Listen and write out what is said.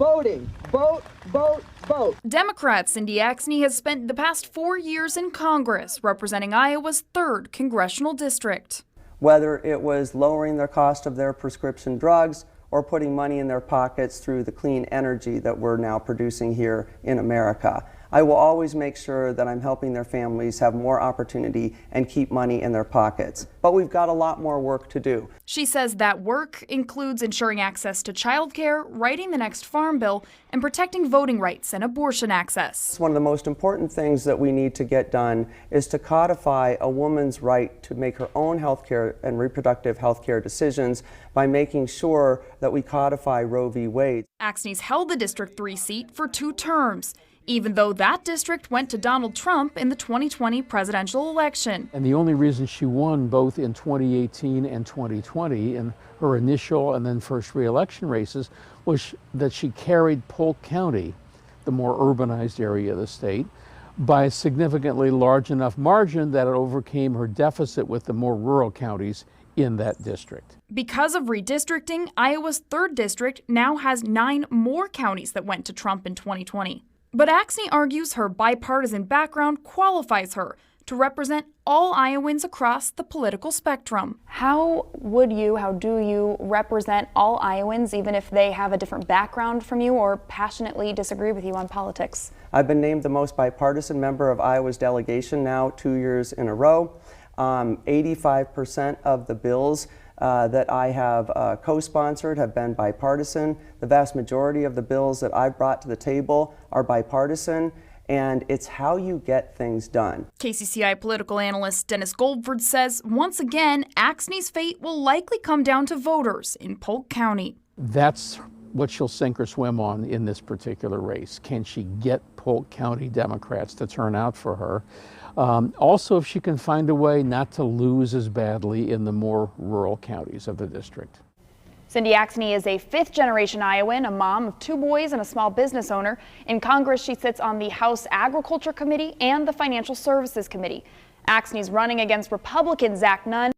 voting. Vote, vote, vote. Democrat Cindy Axne has spent the past 4 years in Congress representing Iowa's 3rd congressional district. Whether it was lowering the cost of their prescription drugs or putting money in their pockets through the clean energy that we're now producing here in America, I will always make sure that I'm helping their families have more opportunity and keep money in their pockets. But we've got a lot more work to do. She says that work includes ensuring access to childcare, writing the next farm bill, and protecting voting rights and abortion access. One of the most important things that we need to get done is to codify a woman's right to make her own health care and reproductive health care decisions by making sure that we codify Roe v. Wade. Axne's held the District 3 seat for 2 terms, even though that district went to Donald Trump in the 2020 presidential election. And the only reason she won both in 2018 and 2020 in her initial and then first re-election races was that she carried Polk County, the more urbanized area of the state, by a significantly large enough margin that it overcame her deficit with the more rural counties in that district. Because of redistricting, Iowa's 3rd district now has 9 more counties that went to Trump in 2020. But Axne argues her bipartisan background qualifies her to represent all Iowans across the political spectrum. How do you represent all Iowans, even if they have a different background from you or passionately disagree with you on politics? I've been named the most bipartisan member of Iowa's delegation now 2 years in a row. 85% of the bills that I have co-sponsored have been bipartisan. The vast majority of the bills that I've brought to the table are bipartisan, and it's how you get things done. KCCI political analyst Dennis Goldford says, once again, Axne's fate will likely come down to voters in Polk County. That's what she'll sink or swim on in this particular race. Can she get Polk County Democrats to turn out for her? Also, if she can find a way not to lose as badly in the more rural counties of the district. Cindy Axne is a 5th-generation Iowan, a mom of 2 boys and a small business owner. In Congress, she sits on the House Agriculture Committee and the Financial Services Committee. Axne's running against Republican Zach Nunn.